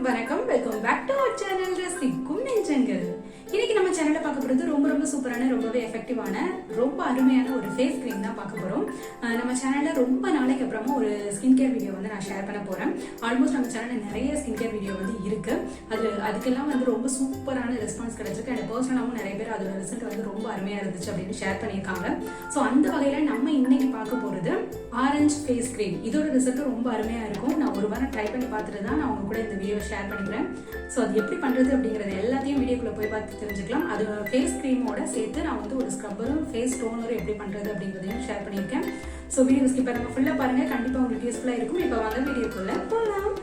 வணக்கம், welcome back to our channel ரசிக்கும் நெஞ்சங்கள். இன்னைக்கு நம்ம சேனல்ல பார்க்க போறது ரொம்ப சூப்பரான, ரொம்பவே எஃபெக்டிவான, ரொம்ப அருமையான ஒரு ஃபேஸ் கிரீம் தான் பார்க்க போறோம். நம்ம சேனல்ல ரொம்ப நாளைக்கு அப்புறமா ஒரு ஸ்கின் கேர் வீடியோ வந்து நான் ஷேர் பண்ண போறேன். ஆல்மோஸ்ட் நம்ம சேனல்ல நிறைய ஸ்கின் கேர் வீடியோ வந்து இருக்கு. அதுக்கெல்லாம் வந்து ரொம்ப சூப்பரான ரெஸ்பான்ஸ் கிடைச்சிருக்கு. அண்ட் பர்சனலாகவும் நிறைய பேர் அதோட ரிசல்ட் வந்து ரொம்ப அருமையா இருந்துச்சு அப்படின்னு ஷேர் பண்ணியிருக்காங்க. ஸோ அந்த வகையில நம்ம இன்னைக்கு பார்க்க போறது ஆரஞ்சு ஃபேஸ் கிரீம். இதோட ரிசல்ட் ரொம்ப அருமையா இருக்கும். நான் ஒரு வாரம் ட்ரை பண்ணி பார்த்துட்டு தான் நான் உங்க கூட இந்த வீடியோ ஷேர் பண்ணிக்கிறேன். ஸோ அது எப்படி பண்றது அப்படிங்கறது எல்லாத்தையும் வீடியோக்குள்ள போய் பார்த்து தெரிஞ்சுக்கலாம். அது ஃபேஸ் கிரீமோட சேர்த்து நான் வந்து ஒரு ஸ்க்ரப்பரும் ஃபேஸ் டோனரும் எப்படி பண்றது அப்படிங்கறதையும் ஷேர் பண்ணியிருக்கேன். ஸோ வீடியோ ஸ்கிப் பண்ணாம ஃபுல்லா பாருங்க, கண்டிப்பா உங்களுக்கு யூஸ்ஃபுல்லா இருக்கும். இப்போ வாங்க வீடியோக்குள்ள போகலாம்.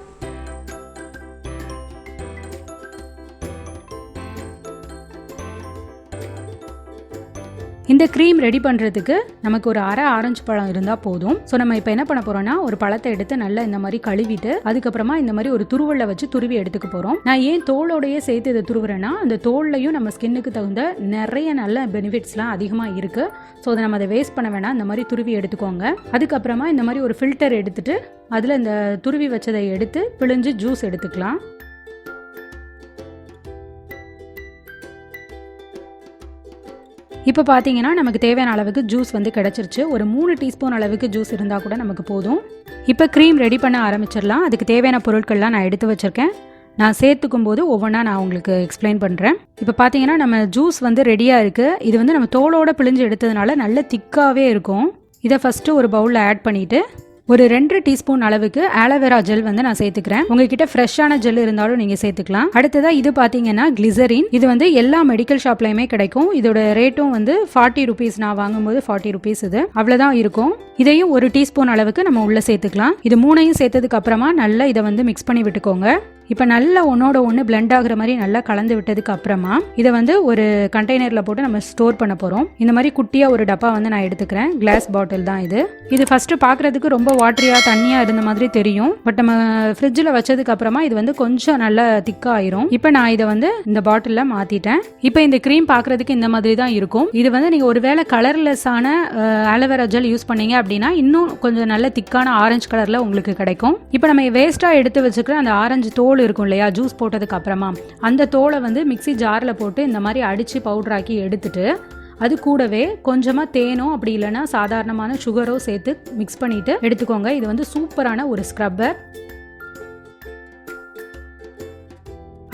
இந்த க்ரீம் ரெடி பண்ணுறதுக்கு நமக்கு ஒரு அரை ஆரஞ்சு பழம் இருந்தால் போதும். ஸோ நம்ம இப்போ என்ன பண்ண போகிறோம்னா, ஒரு பழத்தை எடுத்து நல்லா இந்த மாதிரி கழுவிட்டு அதுக்கப்புறமா இந்த மாதிரி ஒரு துருவலை வச்சு துருவி எடுத்துக்க போகிறோம். நான் ஏன் தோலோடையே சேர்த்து இதை துருவுறேன்னா, அந்த தோல்லையும் நம்ம ஸ்கின்னுக்கு தகுந்த நிறைய நல்ல பெனிஃபிட்ஸ்லாம் அதிகமாக இருக்குது. ஸோ அதை நம்ம அதை வேஸ்ட் பண்ண வேணாம், இந்த மாதிரி துருவி எடுத்துக்கோங்க. அதுக்கப்புறமா இந்த மாதிரி ஒரு ஃபில்டர் எடுத்துட்டு அதில் இந்த துருவி வச்சதை எடுத்து பிழிஞ்சு ஜூஸ் எடுத்துக்கலாம். இப்போ பார்த்தீங்கன்னா நமக்கு தேவையான அளவுக்கு ஜூஸ் வந்து கிடச்சிருச்சு. ஒரு 3 டீஸ்பூன் அளவுக்கு ஜூஸ் இருந்தால் கூட நமக்கு போதும். இப்போ க்ரீம் ரெடி பண்ண ஆரம்பிச்சிடலாம். அதுக்கு தேவையான பொருட்கள்லாம் நான் எடுத்து வச்சுருக்கேன். நான் சேர்த்துக்கும் போது ஒவ்வொன்றா நான் உங்களுக்கு எக்ஸ்பிளைன் பண்ணுறேன். இப்போ பார்த்தீங்கன்னா நம்ம ஜூஸ் வந்து ரெடியாக இருக்குது. இது வந்து நம்ம தோலோடு பிழிஞ்சு எடுத்ததுனால நல்ல திக்காகவே இருக்கும். இதை ஃபஸ்ட்டு ஒரு பவுலில் ஆட் பண்ணிவிட்டு ஒரு 2 டீஸ்பூன் அளவுக்கு ஆலோவேரா ஜெல் வந்து நான் சேர்த்துக்கிறேன். உங்ககிட்ட ஃப்ரெஷ்ஷான ஜெல் இருந்தாலும் நீங்கள் சேர்த்துக்கலாம். அடுத்ததா இது பார்த்தீங்கன்னா கிளிசரின். இது வந்து எல்லா மெடிக்கல் ஷாப்லையுமே கிடைக்கும். இதோட ரேட்டும் வந்து 40 ருபீஸ். நான் வாங்கும்போது 40 ருபீஸ் இது அவ்வளோதான் இருக்கும். இதையும் ஒரு டீஸ்பூன் அளவுக்கு நம்ம உள்ளே சேர்த்துக்கலாம். இது 3ஐயும் சேர்த்ததுக்கு அப்புறமா நல்லா இதை வந்து மிக்ஸ் பண்ணி விட்டுக்கோங்க. இப்போ நல்லா ஒன்னோட ஒன்று பிளெண்ட் ஆகுற மாதிரி நல்லா கலந்து விட்டதுக்கு அப்புறமா இதை வந்து ஒரு கண்டெய்னரில் போட்டு நம்ம ஸ்டோர் பண்ண போகிறோம். இந்த மாதிரி குட்டியாக ஒரு டப்பா வந்து நான் எடுத்துக்கிறேன். கிளாஸ் பாட்டில் தான் இது. இது ஃபஸ்ட்டு பார்க்குறதுக்கு ரொம்ப வாட்டரியாக தண்ணியாக இருந்த மாதிரி தெரியும். பட் நம்ம ஃப்ரிட்ஜில் வச்சதுக்கு அப்புறமா இது வந்து கொஞ்சம் நல்லா திக்காக ஆயிரும். இப்போ நான் இதை வந்து இந்த பாட்டிலில் மாற்றிட்டேன். இப்போ இந்த க்ரீம் பார்க்குறதுக்கு இந்த மாதிரி தான் இருக்கும். இது வந்து நீங்கள் ஒரு வேளை கலர்லெஸ்ஸான ஆலோவேரா ஜெல் யூஸ் பண்ணீங்க அப்படின்னா இன்னும் கொஞ்சம் நல்ல திக்கான ஆரஞ்சு கலரில் உங்களுக்கு கிடைக்கும். இப்போ நம்ம வேஸ்ட்டாக எடுத்து வச்சுக்கிற அந்த ஆரஞ்சு தோல் இருக்கும் இல்லையா, ஜூஸ் போட்டதுக்கு அப்புறமா அந்த தோலை வந்து மிக்ஸி ஜாரில் போட்டு இந்த மாதிரி அடித்து பவுடராக்கி எடுத்துட்டு அது கூடவே கொஞ்சமாக தேனோ அப்படி இல்லைன்னா சாதாரணமான சுகரோ சேர்த்து மிக்ஸ் பண்ணிட்டு எடுத்துக்கோங்க. இது வந்து சூப்பரான ஒரு ஸ்க்ரப்பர்.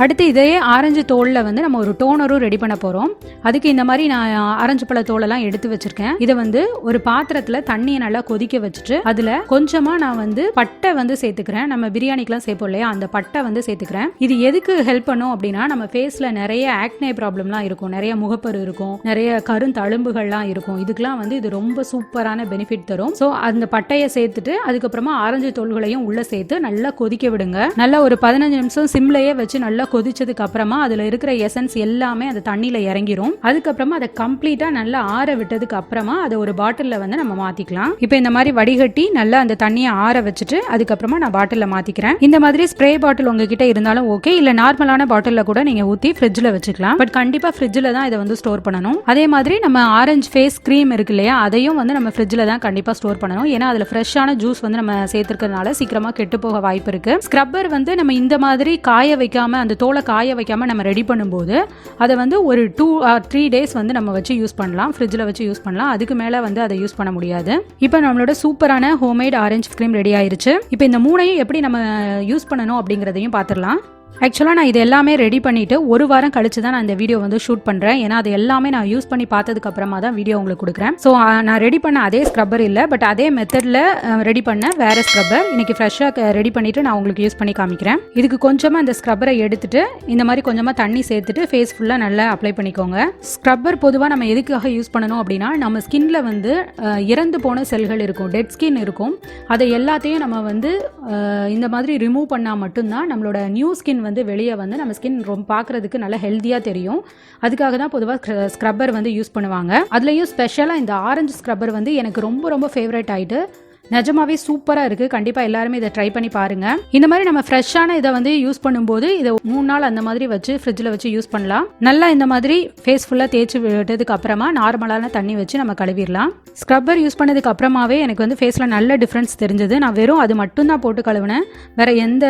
அடுத்து இதே ஆரஞ்சு தோலில் வந்து நம்ம ஒரு டோனரும் ரெடி பண்ண போகிறோம். அதுக்கு இந்த மாதிரி நான் ஆரஞ்சு பழ தோலெல்லாம் எடுத்து வச்சிருக்கேன். இதை வந்து ஒரு பாத்திரத்தில் தண்ணியை நல்லா கொதிக்க வச்சுட்டு அதில் கொஞ்சமாக நான் வந்து பட்டை வந்து சேர்த்துக்கிறேன். நம்ம பிரியாணிக்கெலாம் சேர்ப்போம் இல்லையா, அந்த பட்டை வந்து சேர்த்துக்கிறேன். இது எதுக்கு ஹெல்ப் பண்ணும் அப்படின்னா, நம்ம ஃபேஸில் நிறைய ஆக்னே ப்ராப்ளம்லாம் இருக்கும், நிறைய முகப்பரு இருக்கும், நிறைய கருந்தழும்புகள்லாம் இருக்கும். இதுக்கெல்லாம் வந்து இது ரொம்ப சூப்பரான பெனிஃபிட் தரும். ஸோ அந்த பட்டையை சேர்த்துட்டு அதுக்கப்புறமா ஆரஞ்சு தோல்களையும் உள்ளே சேர்த்து நல்லா கொதிக்க விடுங்க. நல்லா ஒரு 15 நிமிஷம் சிம்லையே வச்சு நல்லா கொதிச்சதுக்கு அப்புறமா அதுல இருக்கிற எசன்ஸ் எல்லாமே அந்த தண்ணியில இறங்கிரும். அதுக்கப்புறமா அதை கம்ப்ளீட்டா நல்லா ஆற விட்டதுக்கு அப்புறமா அதை ஒரு பாட்டில்ல வந்து நம்ம மாத்திக்கலாம். இப்போ இந்த மாதிரி வடிகட்டி நல்லா அந்த தண்ணியை ஆற வச்சுட்டு அதுக்கப்புறமா நான் பாட்டில்ல மாத்திக்கிறேன். இந்த மாதிரி ஸ்ப்ரே பாட்டில் உங்ககிட்ட இருந்தாலும் ஓகே, இல்ல நார்மலான பாட்டில்ல கூட நீங்க ஊத்தி ஃப்ரிட்ஜ்ல வச்சுக்கலாம். பட் கண்டிப்பா ஃப்ரிட்ஜ்ல தான் இதை வந்து ஸ்டோர் பண்ணணும். அதே மாதிரி நம்ம ஆரஞ்சு ஃபேஸ் கிரீம் இருக்கு இல்லையா, அதையும் வந்து நம்ம ஃப்ரிட்ஜ்ல தான் கண்டிப்பா ஸ்டோர் பண்ணணும். ஏன்னா அதுல ஃப்ரெஷ்ஷான ஜூஸ் வந்து நம்ம சேர்த்துக்கிறதுனால சீக்கிரமா கெட்டு போக வாய்ப்பு இருக்கு. ஸ்க்ரப்பர் வந்து நம்ம இந்த மாதிரி காய வைக்காம அந்த தோலை காய வைக்காம நம்ம ரெடி பண்ணும்போது அதை வந்து ஒரு 2 or 3 டேஸ் வந்து நம்ம வச்சு யூஸ் பண்ணலாம், ஃப்ரிட்ஜில் வச்சு யூஸ் பண்ணலாம். அதுக்கு மேலே வந்து அதை யூஸ் பண்ண முடியாது. இப்போ நம்மளோட சூப்பரான ஹோம்மேட் ஆரஞ்சு கிரீம் ரெடி ஆயிருச்சு. இப்போ இந்த 3ஐயும் எப்படி நம்ம யூஸ் பண்ணணும் அப்படிங்கிறதையும் பார்த்துடலாம். ஆக்சுவலாக நான் இது எல்லாமே ரெடி பண்ணிவிட்டு ஒரு வாரம் கழிச்சு தான் நான் இந்த வீடியோ வந்து ஷூட் பண்ணுறேன். ஏன்னா அது எல்லாமே நான் யூஸ் பண்ணி பார்த்ததுக்கு அப்புறமா தான் வீடியோ உங்களுக்கு கொடுக்குறேன். ஸோ நான் ரெடி பண்ண அதே ஸ்க்ரப்பர் இல்லை, பட் அதே மெத்தடில் ரெடி பண்ண வேறு ஸ்க்ரப்பர் இன்னைக்கு ஃப்ரெஷ்ஷாக ரெடி பண்ணிவிட்டு நான் உங்களுக்கு யூஸ் பண்ணி காமிக்கிறேன். இதுக்கு கொஞ்சமாக இந்த ஸ்க்ரப்பரை எடுத்துட்டு இந்த மாதிரி கொஞ்சமாக தண்ணி சேர்த்துட்டு ஃபேஸ் ஃபுல்லாக நல்லா அப்ளை பண்ணிக்கோங்க. ஸ்க்ரப்பர் பொதுவாக நம்ம எதுக்காக யூஸ் பண்ணணும் அப்படின்னா, நம்ம ஸ்கின்ல வந்து இறந்து போன செல்கள் இருக்கும், டெட் ஸ்கின் இருக்கும். அதை எல்லாத்தையும் நம்ம வந்து இந்த மாதிரி ரிமூவ் பண்ணால் மட்டும்தான் நம்மளோட நியூ ஸ்கின் வந்து வெளியே வந்து நம்ம ஸ்கின் ரொம்ப பார்க்குறதுக்கு நல்லா ஹெல்த்தியாக தெரியும். அதுக்காக தான் பொதுவாக ஸ்க்ரப்பர் வந்து யூஸ் பண்ணுவாங்க. அதுலேயும் ஸ்பெஷலாக இந்த ஆரஞ்சு ஸ்க்ரப்பர் வந்து எனக்கு ரொம்ப ஃபேவரட் ஆகிட்டு நிஜமாவே சூப்பராக இருக்குது. கண்டிப்பாக எல்லாருமே இதை ட்ரை பண்ணி பாருங்கள். இந்த மாதிரி நம்ம ஃப்ரெஷ்ஷான இதை வந்து யூஸ் பண்ணும்போது இதை 3 நாள் அந்த மாதிரி வச்சு ஃப்ரிட்ஜில் வச்சு யூஸ் பண்ணலாம். நல்லா இந்த மாதிரி ஃபேஸ் ஃபுல்லாக தேய்ச்சி விட்டதுக்கு அப்புறமா நார்மலான தண்ணி வச்சு நம்ம கழுவிடலாம். ஸ்க்ரப்பர் யூஸ் பண்ணதுக்கு அப்புறமாவே எனக்கு வந்து ஃபேஸில் நல்ல டிஃப்ரென்ஸ் தெரிஞ்சது. நான் வெறும் அது மட்டும்தான் போட்டு கழுவினேன். வேறு எந்த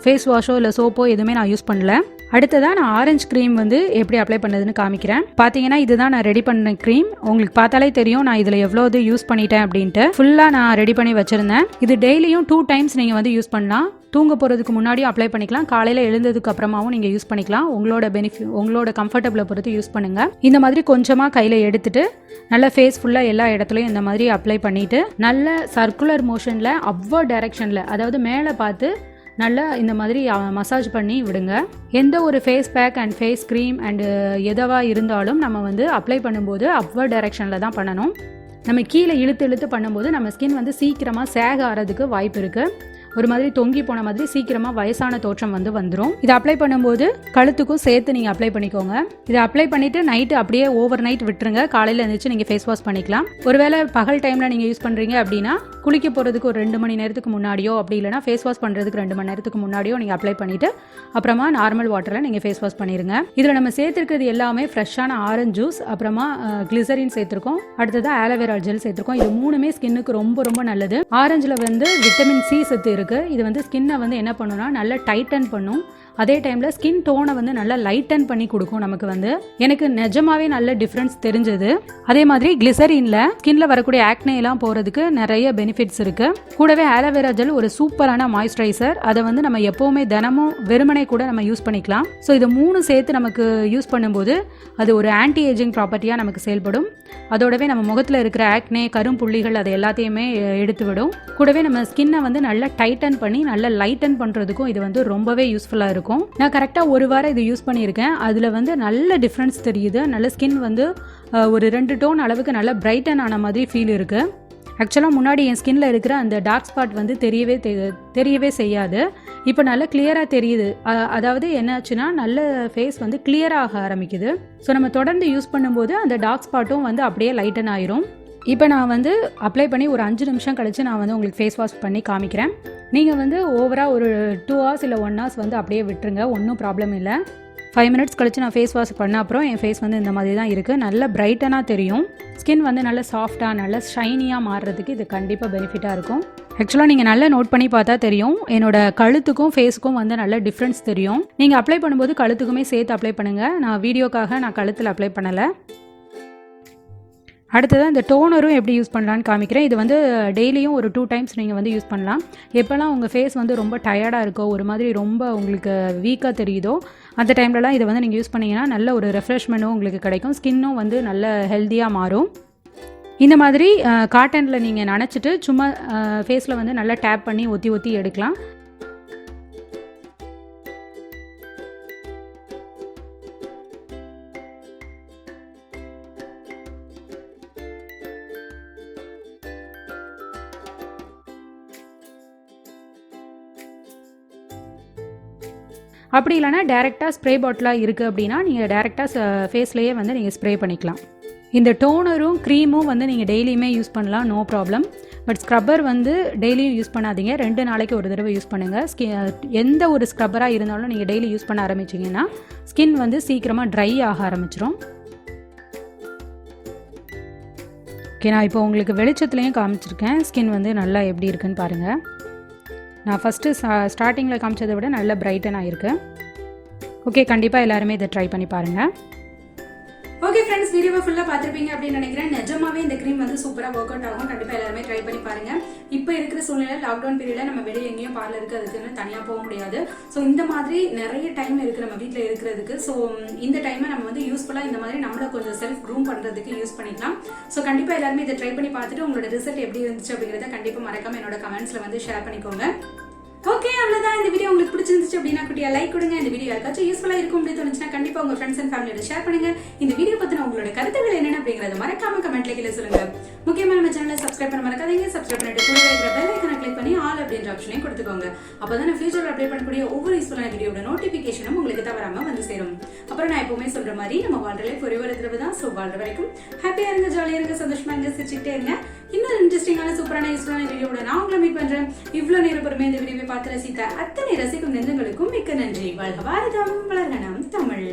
ஃபேஸ் வாஷோ இல்லை சோப்போ எதுவுமே நான் யூஸ் பண்ணல. அடுத்ததான் நான் ஆரஞ்சு க்ரீம் வந்து எப்படி அப்ளை பண்ணதுன்னு காமிக்கிறேன். பார்த்தீங்கன்னா இதுதான் நான் ரெடி பண்ண க்ரீம். உங்களுக்கு பார்த்தாலே தெரியும் நான் இதில் எவ்வளோ இது யூஸ் பண்ணிட்டேன் அப்படின்ட்டு. ஃபுல்லாக நான் ரெடி பண்ணி வச்சுருந்தேன். இது டெய்லியும் 2 டைம்ஸ் நீங்கள் வந்து யூஸ் பண்ணலாம். தூங்க போகிறதுக்கு முன்னாடியும் அப்ளை பண்ணிக்கலாம், காலையில் எழுந்ததுக்கு அப்புறமாவும் நீங்கள் யூஸ் பண்ணிக்கலாம். உங்களோட கம்ஃபர்டபுளை பொறுத்து யூஸ் பண்ணுங்கள். இந்த மாதிரி கொஞ்சமாக கையில் எடுத்துட்டு நல்லா ஃபேஸ் ஃபுல்லாக எல்லா இடத்துலையும் இந்த மாதிரி அப்ளை பண்ணிவிட்டு நல்ல சர்க்குலர் மோஷனில் அப்வர்ட் டைரக்ஷனில், அதாவது மேலே பார்த்து நல்லா இந்த மாதிரி மசாஜ் பண்ணி விடுங்க. எந்த ஒரு face pack and face cream and எதுவாக இருந்தாலும் நம்ம வந்து அப்ளை பண்ணும்போது அப்வர்ட் டைரக்ஷனில் தான் பண்ணணும். நம்ம கீழே இழுத்து பண்ணும்போது நம்ம ஸ்கின் வந்து சீக்கிரமாக சேக ஆகிறதுக்கு வாய்ப்பு இருக்குது. ஒரு மாதிரி தொங்கி போன மாதிரி சீக்கிரமாக வயசான தோற்றம் வந்து வந்துடும். இதை அப்ளை பண்ணும்போது கழுத்துக்கும் சேர்த்து நீங்கள் அப்ளை பண்ணிக்கோங்க. இதை அப்ளை பண்ணிவிட்டு நைட்டு அப்படியே ஓவர் நைட் விட்டுருங்க. காலையில் எழுந்திரிச்சு நீங்கள் ஃபேஸ் வாஷ் பண்ணிக்கலாம். ஒருவேளை பகல் டைமில் நீங்கள் யூஸ் பண்ணுறீங்க அப்படின்னா குளிக்க போகிறதுக்கு ஒரு 2 மணி நேரத்துக்கு முன்னாடியோ, அப்படி இல்லைனா ஃபேஸ் வாஷ் பண்ணுறதுக்கு 2 மணி நேரத்துக்கு முன்னாடியோ நீங்கள் அப்ளை பண்ணிவிட்டு அப்புறமா நார்மல் வாட்டரில் நீங்கள் ஃபேஸ் வாஷ் பண்ணிடுங்க. இதில் நம்ம சேர்த்துருக்கிறது எல்லாமே ஃப்ரெஷ்ஷான ஆரஞ்சு ஜூஸ், அப்புறமா கிளிசரின் சேர்த்துருக்கோம், அடுத்தது ஆலோவேரா ஜெல் சேர்த்துருக்கோம். இது 3மே ஸ்கின்னுக்கு ரொம்ப ரொம்ப நல்லது. ஆரஞ்சில் வந்து விட்டமின் சி சத்து இருக்குது. இது வந்து ஸ்கின்னை வந்து என்ன பண்ணுன்னா நல்லா டைட்டன் பண்ணும். அதே டைமில் ஸ்கின் டோனை வந்து நல்லா லைட்டன் பண்ணி கொடுக்கும். நமக்கு வந்து எனக்கு நிஜமாவே நல்ல டிஃப்ரென்ஸ் தெரிஞ்சது. அதே மாதிரி கிளிசரின்ல ஸ்கின்ல வரக்கூடிய ஆக்னே எல்லாம் போகிறதுக்கு நிறைய பெனிஃபிட்ஸ் இருக்கு. கூடவே ஆலோவேரா ஜெல் ஒரு சூப்பரான மாய்ஸ்சரைசர். அதை வந்து நம்ம எப்போவுமே தினமும் வெறுமனே கூட நம்ம யூஸ் பண்ணிக்கலாம். ஸோ இது 3 சேர்த்து நமக்கு யூஸ் பண்ணும்போது அது ஒரு ஆன்டி ஏஜிங் ப்ராப்பர்ட்டியாக நமக்கு செயல்படும். அதோடவே நம்ம முகத்தில் இருக்கிற ஆக்னே, கரும்புள்ளிகள் அது எல்லாத்தையுமே எடுத்து விடும். கூடவே நம்ம ஸ்கின்னை வந்து நல்லா டைட்டன் பண்ணி நல்லா லைட்டன் பண்ணுறதுக்கும் இது வந்து ரொம்பவே யூஸ்ஃபுல்லாக இருக்கும். நான் கரெக்டாக 1 வாரம் இது யூஸ் பண்ணியிருக்கேன். அதில் வந்து நல்ல டிஃப்ரென்ஸ் தெரியுது. நல்ல ஸ்கின் வந்து ஒரு 2 டோன் அளவுக்கு நல்லா பிரைட்டன் ஆன மாதிரி ஃபீல் இருக்குது. ஆக்சுவலாக முன்னாடி என் ஸ்கின்ல இருக்கிற அந்த டார்க் ஸ்பாட் வந்து தெரியவே செய்யாது. இப்போ நல்லா கிளியராக தெரியுது. அதாவது என்னாச்சுன்னா நல்ல ஃபேஸ் வந்து கிளியராக ஆரம்பிக்குது. ஸோ நம்ம தொடர்ந்து யூஸ் பண்ணும்போது அந்த டார்க் ஸ்பாட்டும் வந்து அப்படியே லைட்டன் ஆயிரும். இப்போ நான் வந்து அப்ளை பண்ணி ஒரு 5 நிமிஷம் கழித்து நான் வந்து உங்களுக்கு ஃபேஸ் வாஷ் பண்ணி காமிக்கிறேன். நீங்கள் வந்து ஓவராக ஒரு 2 hours இல்லை 1 hours வந்து அப்படியே விட்டுருங்க, ஒன்றும் ப்ராப்ளம் இல்லை. 5 minutes கழிச்சு நான் ஃபேஸ் வாஷ் பண்ண அப்புறம் என் ஃபேஸ் வந்து இந்த மாதிரி தான் இருக்குது. நல்ல பிரைட்டனாக தெரியும். ஸ்கின் வந்து நல்ல சாஃப்டாக நல்ல ஷைனியாக மாறுறதுக்கு இது கண்டிப்பாக பெனிஃபிட்டாக இருக்கும். ஆக்சுவலாக நீங்கள் நல்லா நோட் பண்ணி பார்த்தா தெரியும், என்னோட கழுத்துக்கும் ஃபேஸுக்கும் வந்து நல்ல டிஃப்ரென்ஸ் தெரியும். நீங்கள் அப்ளை பண்ணும்போது கழுத்துக்குமே சேர்த்து அப்ளை பண்ணுங்கள். நான் வீடியோக்காக நான் கழுத்தில் அப்ளை பண்ணலை. அடுத்ததான் இந்த டோனரும் எப்படி யூஸ் பண்ணலான்னு காமிக்கிறேன். இது வந்து டெய்லியும் ஒரு 2 times நீங்கள் வந்து யூஸ் பண்ணலாம். எப்போல்லாம் உங்கள் ஃபேஸ் வந்து ரொம்ப டயர்டாக இருக்கோ, ஒரு மாதிரி ரொம்ப உங்களுக்கு வீக்காக தெரியுதோ, அந்த டைம்லலாம் இதை வந்து நீங்கள் யூஸ் பண்ணிங்கன்னா நல்ல ஒரு ரெஃப்ரெஷ்மெண்ட்டும் உங்களுக்கு கிடைக்கும். ஸ்கின்னும் வந்து நல்ல ஹெல்த்தியாக மாறும். இந்த மாதிரி காட்டனில் நீங்கள் நனைச்சிட்டு சும்மா ஃபேஸில் வந்து நல்லா டேப் பண்ணி ஒத்தி எடுக்கலாம். அப்படி இல்லைனா டேரெக்டாக ஸ்ப்ரே பாட்டிலாக இருக்குது அப்படின்னா நீங்கள் டேரெக்டாக ஃபேஸ்லேயே வந்து நீங்கள் ஸ்ப்ரே பண்ணிக்கலாம். இந்த டோனரும் க்ரீமும் வந்து நீங்கள் டெய்லியுமே யூஸ் பண்ணலாம், நோ ப்ராப்ளம். பட் ஸ்க்ரப்பர் வந்து டெய்லியும் யூஸ் பண்ணாதீங்க, 2 நாளைக்கு ஒரு தடவை யூஸ் பண்ணுங்கள். எந்த ஒரு ஸ்க்ரப்பராக இருந்தாலும் நீங்கள் டெய்லி யூஸ் பண்ண ஆரம்பிச்சிங்கன்னா ஸ்கின் வந்து சீக்கிரமாக ட்ரை ஆக ஆரம்பிச்சிடும். ஓகே, நான் இப்போ உங்களுக்கு வெளிச்சத்துலேயும் காமிச்சிருக்கேன். ஸ்கின் வந்து நல்லா எப்படி இருக்குன்னு பாருங்கள். நான் ஃபஸ்ட்டு ஸ்டார்டிங்கில் காமிச்சதை விட நல்ல பிரைட்டனாக இருக்குது. ஓகே, கண்டிப்பாக எல்லாருமே இதை ட்ரை பண்ணி பாருங்கள். ஓகே ஃப்ரெண்ட்ஸ், வீடியோவை ஃபுல்லாக பார்த்துருப்பீங்க அப்படின்னு நினைக்கிறேன். நிஜமாவே இந்த க்ரீம் வந்து சூப்பராக ஒர்க் அவுட் ஆகும். கண்டிப்பாக எல்லாருமே ட்ரை பண்ணி பாருங்கள். இப்போ இருக்கிற சூழ்நிலை லாக்டவுன் பீரியடில் நம்ம வெளியே எங்கேயும் பார்லருக்கு அதுக்குன்னு தனியாக போக முடியாது. ஸோ இந்த மாதிரி நிறைய டைம் இருக்குது நம்ம வீட்டில் இருக்கிறதுக்கு. ஸோ இந்த டைமை நம்ம வந்து யூஸ்ஃபுல்லாக இந்த மாதிரி நம்மளை கொஞ்சம் செல்ஃப் க்ரூம் பண்ணுறதுக்கு யூஸ் பண்ணிக்கலாம். ஸோ கண்டிப்பாக எல்லாருமே இதை ட்ரை பண்ணி பார்த்துட்டு உங்களோட ரிசல்ட் எப்படி இருந்துச்சு அப்படிங்கிறத கண்டிப்பாக மறக்காமல் என்னோட கமெண்ட்ஸில் வந்து ஷேர் பண்ணிக்கோங்க. ஓகே, அவ்வளோதான். இந்த வீடியோ உங்களுக்கு பிடிச்சிருந்துச்சு அப்படின்னா குட்டியா லைக் கொடுங்க. இந்த வீடியோ யாருக்காச்சும் யூஸ்ஃபுல்லாக இருக்கும் அப்படின்னு தோணுச்சுன்னா கண்டிப்பாக உங்கள் ஃப்ரெண்ட்ஸ் அண்ட் ஃபேமிலியோட ஷேர் பண்ணுங்க. இந்த வீடியோ பற்றின உங்களோட கருத்துக்கள் என்னென்ன அப்படிங்கிறத மறக்காம கமெண்ட்ல கீழே சொல்லுங்க. முக்கியமாக நம்ம சேனலை சப்ஸ்கிரைப் பண்ண மறக்காதீங்க. சப்ஸ்கிரைப் பண்ணிட்டு கூட இருக்கிற பெல் ஐக்கனை கிளிக் பண்ணி ஆல் அப்படின்ற ஆப்ஷனையும் கொடுத்துக்கோங்க. அப்போதான் நான் ஃபியூச்சரில் அப்ளை பண்ணக்கூடிய ஒவ்வொரு யூஸ்ஃபுல்லான வீடியோட நோட்டிஃபிகேஷனும் உங்களுக்கு தவறாமல் வந்து சேரும். அப்புறம் நான் எப்பவுமே சொல்ற மாதிரி நம்ம வாழ்ற லைஃப் ஒரே ஒரு தடவை தான். ஸோ வாழ்ற வரைக்கும் ஹாப்பியாக இருங்க, ஜாலியாக இருங்க, சந்தோஷமா இருங்க, சிரிச்சுக்கிட்டே இருங்க. இன்னொரு இன்ட்ரெஸ்டிங்கான சூப்பரான யூஸ்ஃபுல்லான வீடியோட நான் உங்களை மீட் பண்றேன். இவ்வளவு நேரம் பொறுமை இந்த வீடியோவை பார்த்து ரசித்த அத்தனை ரசிக்கும் நெஞ்சங்களுக்கும் மிக்க நன்றி. வாழ்க பாரதம், வளர்க நம் தமிழ்.